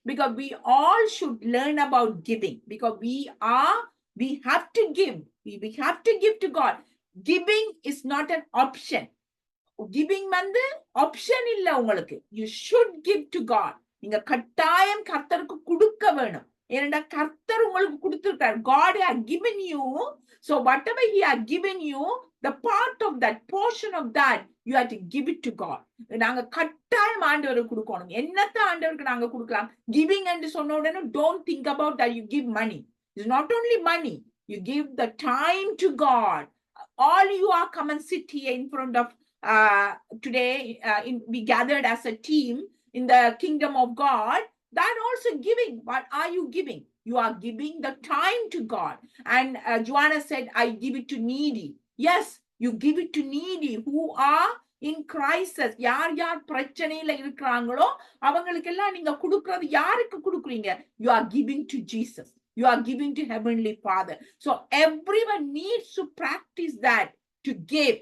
because we all should learn about giving, because we have to give. We have to give to God. Giving is not an option. Giving வந்து option இல்ல உங்களுக்கு. You should give to God. நீங்க கட்டாயம் கர்த்தருக்கு கொடுக்க வேணும். ஏனென்றா கர்த்தர் உங்களுக்கு கொடுத்திருக்கார். God has given you, so whatever he has given you, the part of that, portion of that, you have to give it to God. நாங்க கட்டாயம் ஆண்டவருக்கு கொடுக்கணும். என்னத்த ஆண்டவருக்கு நாங்க கொடுக்கலாம்? Giving என்று சொன்ன உடனே don't think about that you give money. It's not only money. You give the time to God. All you are come and sit here in front of today, we gathered as a team in the kingdom of God. That also giving. What are you giving? You are giving the time to God. And Joanna said, I give it to needy. Yes, you give it to needy who are in crisis. யார் பிரச்சனையில இருக்கிறாங்களோ அவங்களுக்கெல்லாம் நீங்க கொடுக்கிறது யாருக்கு கொடுக்குறீங்க? You are giving to Jesus. You are giving to Heavenly Father. So everyone needs to practice that, to give.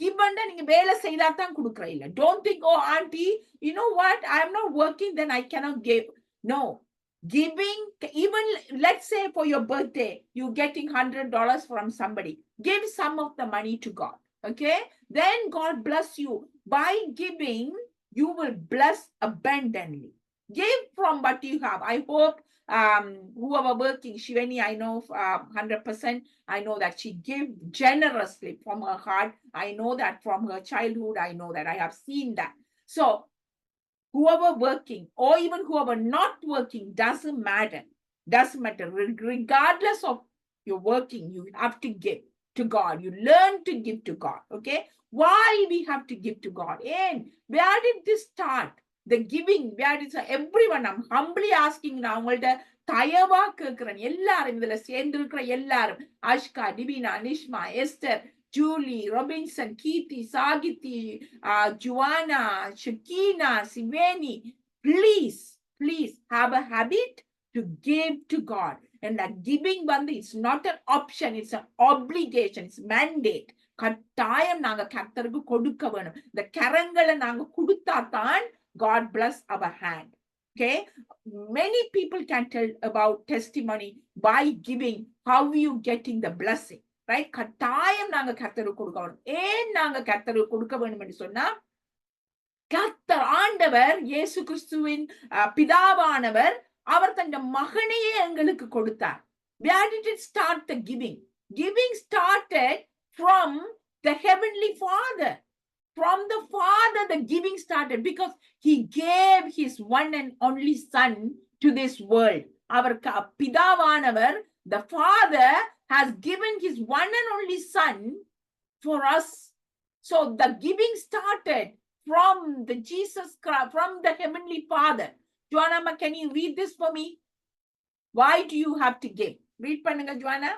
Given நீங்க வேலை செய்தா தான் கொடுக்கற இல்ல. Don't think, oh auntie, you know what, I am not working, then I cannot give. No, giving, even let's say for your birthday you getting $100 from somebody, give some of the money to God. Okay, then God bless you. By giving you will bless abundantly. Give from what you have. I hope whoever working, Shivani, I know 100%, I know that she gave generously from her heart. I know that from her childhood. I know that. I have seen that. So whoever working or even whoever not working, doesn't matter. Regardless of your working, you have to give to God. You learn to give to God. Okay, why we have to give to God? And where did this start? The giving, where is everyone? I'm humbly asking now, உங்கள்ட்ட தயவா கேட்கிறேன். எல்லாரும் இதுல சேர்ந்து இருக்கிற எல்லாரும், Ashka, Divina, Nishma, Esther, Julie, Robinson, Keerthi, Sahithi, Juana, Shakeena, Siveni, please have a habit to give to God. And that giving வந்து it's not an option, it's an obligation, it's mandate. கட்டாயம் நாங்க கர்த்தருக்கு கொடுக்க வேணும். இந்த கரங்களை நாங்க கொடுத்தா தான் God bless our hand. Okay, many people can tell about testimony by giving, how you getting the blessing, right? கட்டாயம் நாங்க கர்த்தருக்கு கொடுக்கணும். ஏன் நாங்க கர்த்தருக்கு கொடுக்க வேண்டும் என்று சொன்னா, கர்த்தர் ஆண்டவர் இயேசு கிறிஸ்துவின் பிதாவானவர் அவர் தன் மகனையே எங்களுக்கு கொடுத்தார். Where did it start the giving? Giving started from the Heavenly Father. From the Father, the giving started, because he gave his one and only son to this world. Our பிதாவானவர், the Father, has given his one and only son for us. So the giving started from the Jesus Christ, from the Heavenly Father. Joanna, can you read this for me? Why do you have to give? Read பண்ணுங்க Joanna.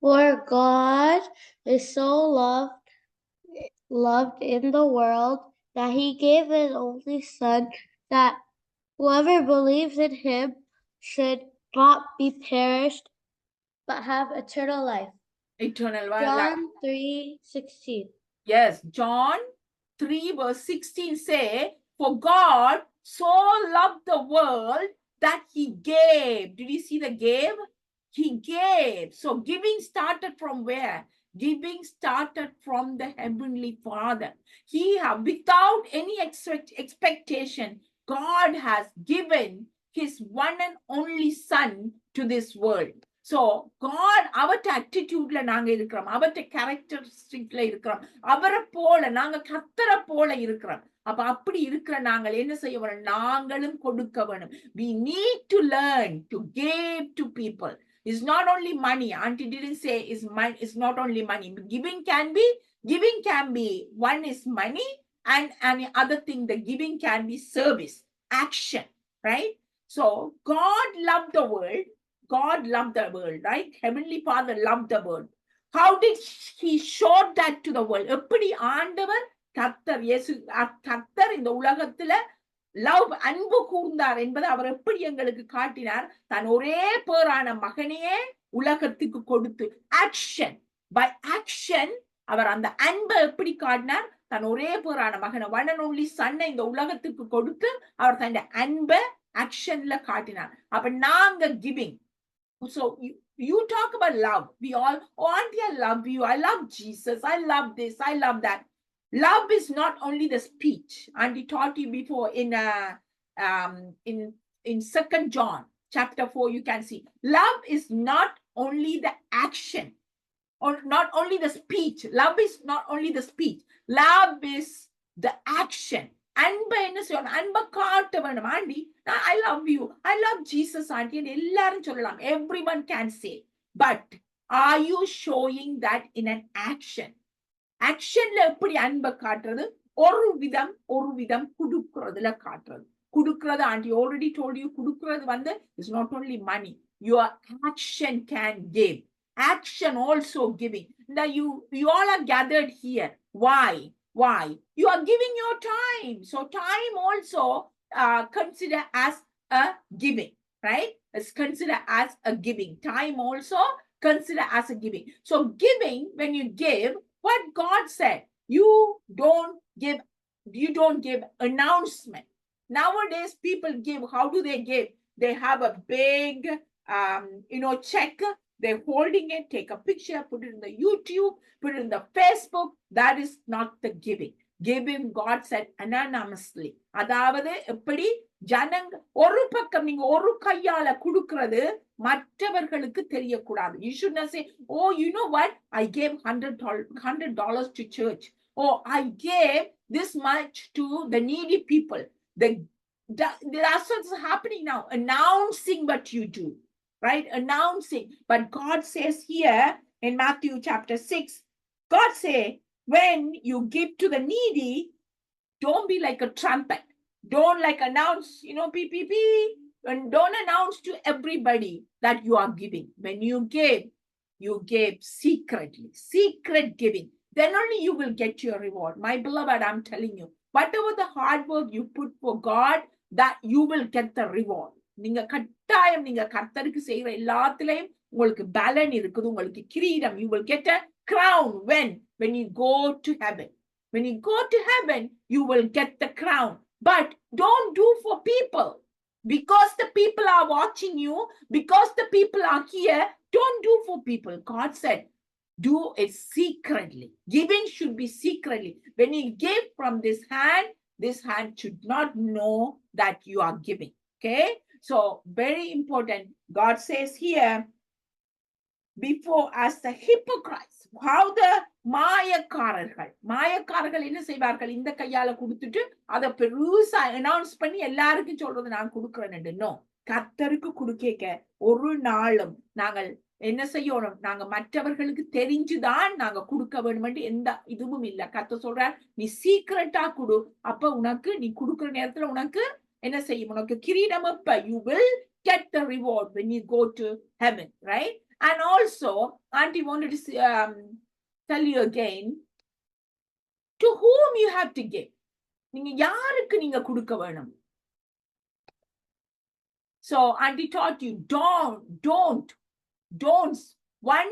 For God is so loved in the world that he gave his only son, that whoever believes in him should not be perished but have eternal life. Eternal life. John 3:16. Yes, John 3 verse 16 say, for God so loved the world that he gave. Did you see the gave? He gave. So giving started from where? Giving started from the Heavenly Father. He have, without any expectation, God has given his one and only son to this world. So God, அவர்ட்ட attitudeல நாங்க இருக்கிறோம், அவர்ட்ட characteristicல இருக்கிறோம், அவரை போல நாங்க கர்த்தரை போல இருக்கிறோம். அப்ப அப்படி இருக்கிற நாங்கள் என்ன செய்ய வேணும்? நாங்களும் கொடுக்க வேணும். We need to learn to give to people. It's not only money. Auntie didn't say it's not only money. Giving can be, one is money, and the other thing, the giving can be service, action, right? So God loved the world. God loved the world, right? Heavenly Father loved the world. How did he show that to the world? எப்படி ஆண்டவர் கர்த்தர் இயேசு கர்த்தர் இந்த உலகத்துல love அன்பு கூர்ந்தார் என்பதை அவர் எப்படி எங்களுக்கு காட்டினார்? தன் ஒரே பேரான மகனையே உலகத்துக்கு கொடுத்து, ஆக்ஷன் பை ஆக்ஷன் அவர் அந்த அன்பை எப்படி காட்டினார்? தன் ஒரே பேரான மகனை one and only சன்னை இந்த உலகத்துக்கு கொடுத்து அவர் தன் அன்பை ஆக்ஷன்ல காட்டினார். அப்ப நாங்க giving. So you talk about love. We all, oh auntie, I love you. I love Jesus. I love this. I love that. Love is not only the speech. Auntie taught you before in 2 John chapter 4, you can see. Love is not only the action or not only the speech. Love is not only the speech. Love is the action. அன்பை என்ன செய்யணும்? அன்பை காட்ட வேணும். Aunty, I love you, I love Jesus aunty எல்லாரும் சொல்லலாம். Everyone can say. But are you showing that in an action? ஆக்ஷன்ல எப்படி அன்பை காட்டுறது? ஒரு விதம் குடுக்குறதுல காட்டுறது. குடுக்குறது, ஆண்டி already told you, குடுக்குறது is not only money. Your action can give. Action also giving. Now you all are gathered here. Why? You are giving your time. So time also consider as a giving, right? It's considered as a giving. Time also consider as a giving. So giving, when you give, what God said, you don't give announcement. Nowadays people give. How do they give? They have a big check. They're holding it, take a picture, put it in the YouTube, put it in the Facebook. That is not the giving. Giving, God said, anonymously. அதாவது எப்படி ஜனங்க ஒரு பக்கம் நீங்க ஒரு கையால குடுக்கிறது மற்றவர்களுக்கு தெரியக்கூடாது. You should not say, oh, you know what? I gave $100 to church. Oh, I gave this much to the needy people. That's what's happening now. Announcing what you do. Right? Announcing. But God says here in Matthew chapter 6, God say, when you give to the needy, don't be like a trumpet. Don't like announce, beep, beep, beep. And don't announce to everybody that you are giving. When you gave secretly. Secret giving. Then only you will get your reward. My beloved, I'm telling you, whatever the hard work you put for God, that you will get the reward. நீங்க கட்டாயம் நீங்க கர்த்தருக்கு செய்யற எல்லாத்திலையும் உங்களுக்கு பலன் இருக்குது, உங்களுக்கு கிரீடம். You will get a crown when you go to heaven. When you go to heaven, you will get the crown. But don't do for people. Because the people are watching you, because the people are here, don't do for people. God said, do it secretly. Giving should be secretly. When you give from this hand should not know that you are giving. Okay? So very important. God says here, before as the hypocrites, how the மாயக்காரர்கள் என்ன செய்வார்கள்? இந்த கையால கொடுத்துட்டு அதை பெருசா announce பண்ணி எல்லாருக்கும் சொல்றது நான் கொடுக்கிறேன்னு. நோ, கர்த்தருக்கு கொடுக்க ஒரு நாளும் நாங்கள் என்ன செய்யணும்? நாங்க மற்றவர்களுக்கு தெரிஞ்சுதான் நாங்க கொடுக்க வேண்டும் எந்த இதுவும் இல்லை. கர்த்தர் சொல்றார், நீ சீக்கிரட்டா கொடு. அப்ப உனக்கு நீ கொடுக்கிற நேரத்துல உனக்கு என்ன செய்யும்? உனக்கு கிரீடம். அப்ப you will get the reward when you go to heaven, right? And also, auntie wanted to tell you again, to whom you have to give. நீங்க யாருக்கு நீங்க கொடுக்க வேணும்? So auntie taught you, don'ts. One,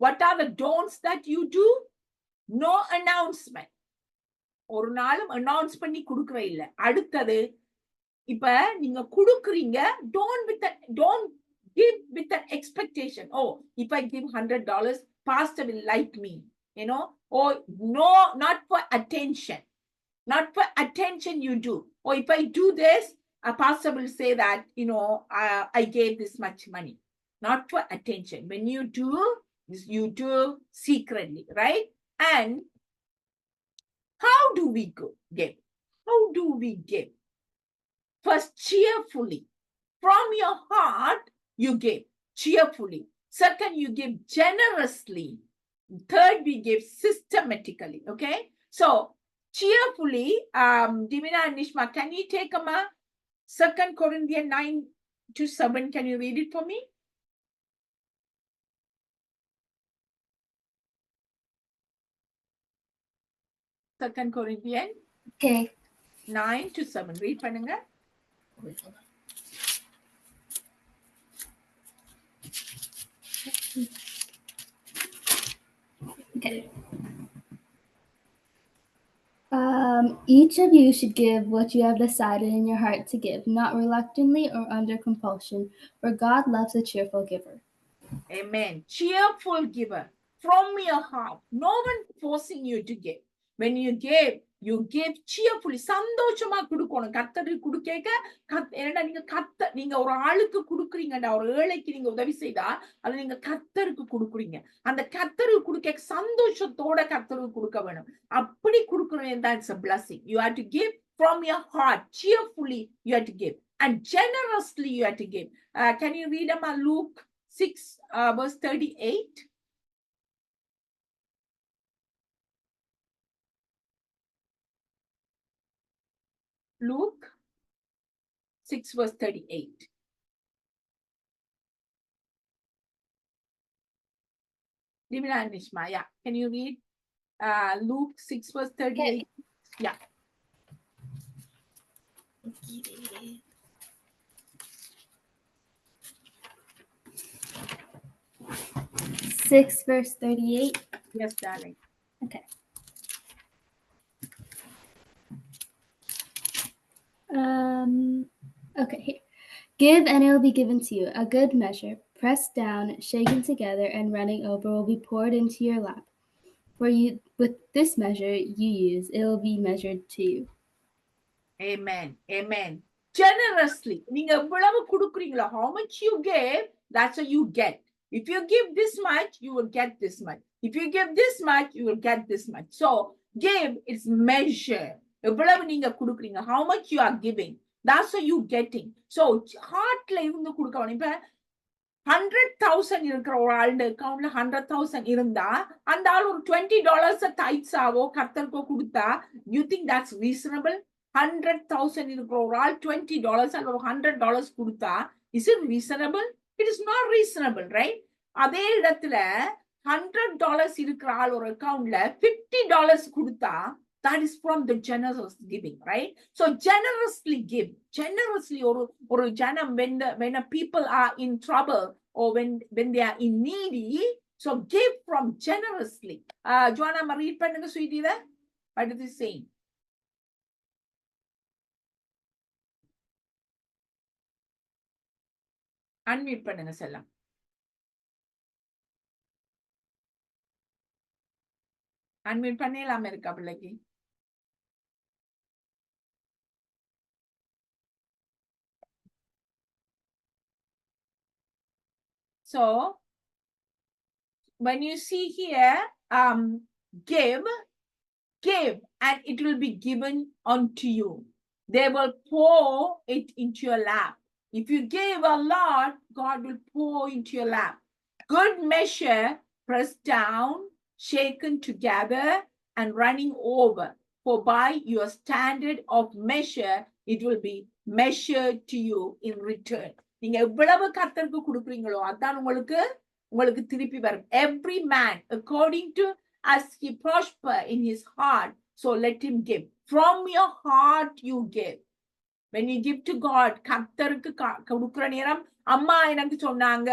what are the don'ts that you do? No announcement. ஒரு நாளும் announce பண்ணி கொடுக்கவே இல்லை. அடுத்தது, இப்ப நீங்க கொடுக்குறீங்க, don't give with an expectation. Oh, if I give $100, pastor will like me, or no, not for attention. Not for attention you do. Or if I do this, a pastor will say that, I gave this much money. Not for attention. When you do secretly, right? And how do we give? How do we give? First, cheerfully. From your heart, you give cheerfully. Second, you give generously. Third, we give systematically. Okay? So, cheerfully, Divina and Nishma, can you take 2 Corinthians 9-7? Can you read it for me? Second Corinthians. Okay. 9-7. Read பண்ணுங்க. Okay. Each of you should give what you have decided in your heart to give, not reluctantly or under compulsion, for God loves a cheerful giver. Amen. Cheerful giver from your heart. No one forcing you to give. When you give cheerfully. சந்தோஷமா கொடுக்கணும். கர்த்தருக்கு கொடுக்க ஏன்னா நீங்க ஒரு ஆளுக்கு கொடுக்குறீங்கடா, ஒரு ஏழைக்கு நீங்க உதவி செய்தா அது நீங்க கர்த்தருக்கு கொடுக்குறீங்க. அந்த கர்த்தருக்கு கொடுக்க சந்தோஷத்தோட கர்த்தருக்கு கொடுக்க வேணும். அப்படி கொடுக்கணும். That's a blessing. You have to give from your heart. Cheerfully you have to give. And generously you have to give. Can you read about Luke 6 verse 38? Luke 6 verse 38. Divina and Nishma, yeah. Can you read Luke 6 verse 38? Yeah. 6 verse 38. Yes, darling. Okay. Okay, here. Give and it will be given to you. A good measure, pressed down, shaken together, and running over will be poured into your lap. For you, with this measure you use, it will be measured to you. Amen. Amen. Generously. நீங்க எவ்வளவு கொடுக்குறீங்களோ, how much you give, that's what you get. If you give this much, you will get this much. If you give this much, you will get this much. So, give is measure. எவ்வளவு நீங்க கொடுக்குறீங்க, how much you are giving, that's what you getting. So, heartல இருந்து கொடுக்க வேணும். இப்ப 100,000 இருக்கிற ஒரு ஆளுடைய அக்கௌண்ட்ல 100,000 இருந்தா அந்த ஆள் ஒரு $20 டைட்ஸாவோ கர்த்தருக்கோ கொடுத்தா, you think that's reasonable? 100,000 இருக்கிற ஒரு ஆள் $20 அல்லது ஒரு $100 கொடுத்தா, is it reasonable? It is not reasonable, right? அதே இடத்துல $100 இருக்கிற ஆள் ஒரு அக்கௌண்ட்ல $50 கொடுத்தா, that is from the generous giving, right? So generously give. Generously or janam when a people are in trouble or when they are in needy, so give from generously. Joanna, read பண்ணுங்க sweetie there. What is it saying? Unmute பண்ணுங்க செல்லம். Unmute பண்ணலாமே இருக்கா பிள்ளைக்கு? So, when you see here, give, and it will be given unto you. They will pour it into your lap. If you give a lot, God will pour into your lap. Good measure, pressed down, shaken together, and running over. For by your standard of measure, it will be measured to you in return. நீங்க எவ்வளவு கர்த்தருக்கு கொடுக்குறீங்களோ அதான் உங்களுக்கு திருப்பி வரும். Every man according to as he prosper in his heart, so let him give. From your heart you give. When you give to God, கர்த்தருக்கு கொடுக்குற நேரம், அம்மா எனக்கு சொன்னாங்க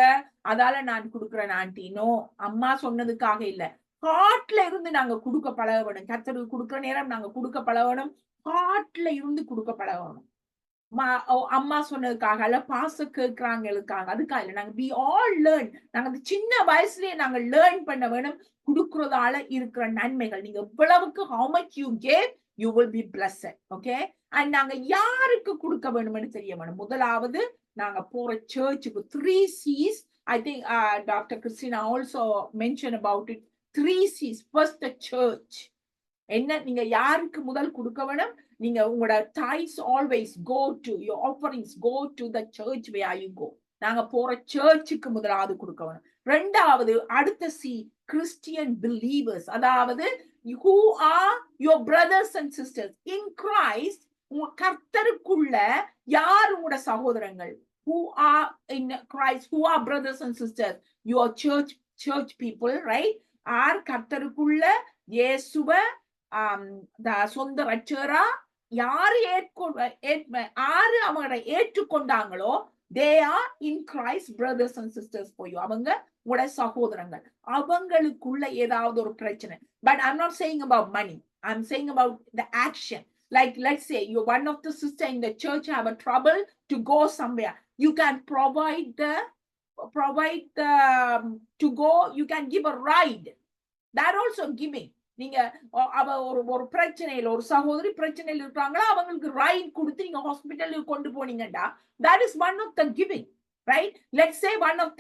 அதால நான் கொடுக்குறேன் ஆண்டி, நோ, அம்மா சொன்னதுக்காக இல்ல, ஹார்ட்ல இருந்து நாங்க கொடுக்க பழகணும். கர்த்தருக்கு கொடுக்குற நேரம் நாங்க கொடுக்க பழகணும், ஹார்ட்ல இருந்து கொடுக்க பழகணும். அம்மா சொன்னதுக்காக அல்ல, பாச கேட்கிறாங்களுக்காக, அதுக்காக இல்ல. நாங்க we all learn. நாங்க அந்த சின்ன வயசுலயே நாங்க லேர்ன் பண்ண வேணும் கொடுக்கறதால இருக்கிற நன்மைகள். நீங்க எவ்வளவுக்கு how much you give, you will be blessed. Okay? And நாங்க யாருக்கு கொடுக்க வேணும்னு தெரிய வேணும். முதலாவது நாங்க போற சர்ச்சுக்கு 3 C's. I think Dr. Christina also mentioned about it. 3 C's. First, the church. என்ன நீங்க யாருக்கு முதல் கொடுக்க வேணும்? நீங்க உங்களோட tithes always go to your offerings, go to the church where you go. நாங்க போற சர்ச்சுக்கு முதலாவது கொடுக்க வேணும். ரெண்டாவது அடுத்த C, Christian believers. அதாவது who are your brothers and sisters in Christ. கர்த்தருக்குள்ள யார் உங்களோட சகோதரங்கள்? Who are in Christ, who are brothers and sisters? Your church people, right? ஆர் கர்த்தருக்குள்ள இயேசுவ சொந்த ரட்சகரா யாரு யாரு அவங்களை ஏற்றுக்கொண்டாங்களோ, they are in Christ brothers and sisters for you. அவங்க உங்களோட சகோதரங்கள். அவங்களுக்குள்ள ஏதாவது ஒரு பிரச்சனை. But I'm not saying about money. I'm saying about the action. Like, let's say you're one of the sister in the church have a trouble to go somewhere. You can provide the to go, you can give a ride. That also giving. நீங்க அவ ஒரு பிரச்சனையில ஒரு சகோதரி பிரச்சனையில இருக்காங்களா அவங்களுக்கு right கொடுத்து நீங்க ஹாஸ்பிட்டலுக்கு கொண்டு போனீங்கடா, that is one of the giving, right? Let's say one of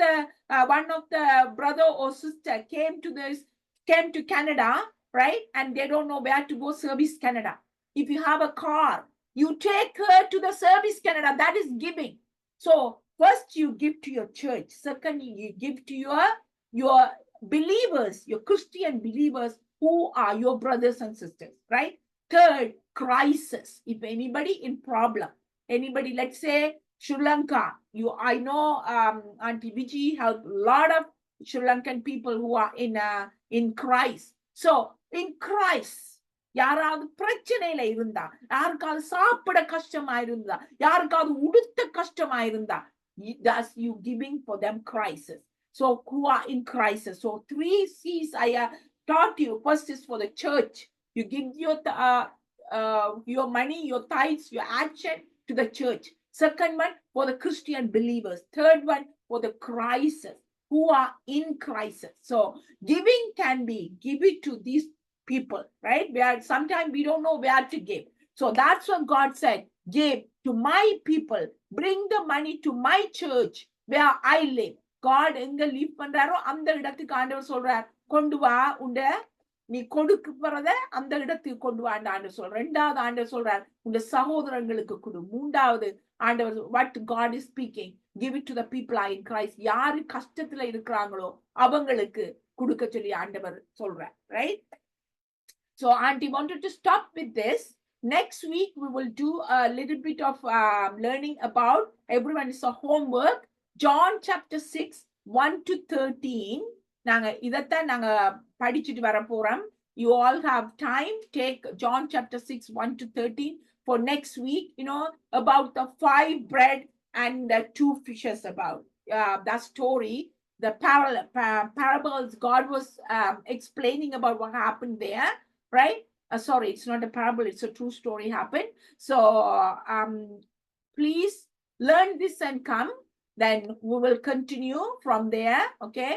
the brother or sister came to Canada, right? And they don't know where to go service Canada. If you have a car, you take her to the service Canada. That is giving. So first you give to your church. Second, you give to your believers, your Christian believers who are your brothers and sisters, right? Third, crisis. If anybody in problem, anybody, let's say Sri Lanka, I know Auntie Viji helped a lot of Sri Lankan people who are in crisis. So in crisis, யாராவது பிரச்சனையில இருந்தா, யாருக்காவது சாப்பிட கஷ்டமா இருந்தா, யாருக்காவது உடுத்த கஷ்டமா இருந்தா, that's you giving for them crisis. So who are in crisis. So 3 C's I taught you. First is for the church. You give your money, your tithes, your action to the church. Second one for the Christian believers. Third one for the crisis, who are in crisis. So giving can be, give it to these people, right? Where sometimes we don't know where to give. So that's what God said. Give to my people. Bring the money to my church where I live. God எங்க leave பண்றாரோ அந்த இடத்துக்கு ஆண்டவர் சொல்றார், கொண்டு வா உண்ட நீ கொடுக்க போறத அந்த இடத்துக்கு கொண்டு வாண்ட ஆண்டவர் சொல்ற. ரெண்டாவது ஆண்டவர் சொல்றார் உங்க சகோதரங்களுக்கு கொடு. மூன்றாவது ஆண்டவர் what God is speaking, give it to the people are in Christ. யாரு கஷ்டத்துல இருக்கிறாங்களோ அவங்களுக்கு கொடுக்க சொல்லி ஆண்டவர் சொல்றார், right? So Auntie wanted to stop with this. Next week we will do a little bit of learning about, everyone is a homework, John chapter 6 1 to 13. நாங்க இதத்தான் நாங்க படிச்சிட்டு வர போறோம். You all have time, take John chapter 6 1 to 13 for next week, about the 5 bread and the 2 fishes, about that story, the parables God was explaining about what happened there, right? Sorry, it's not a parable, it's a true story happened. So please learn this and come. Then we will continue from there, okay?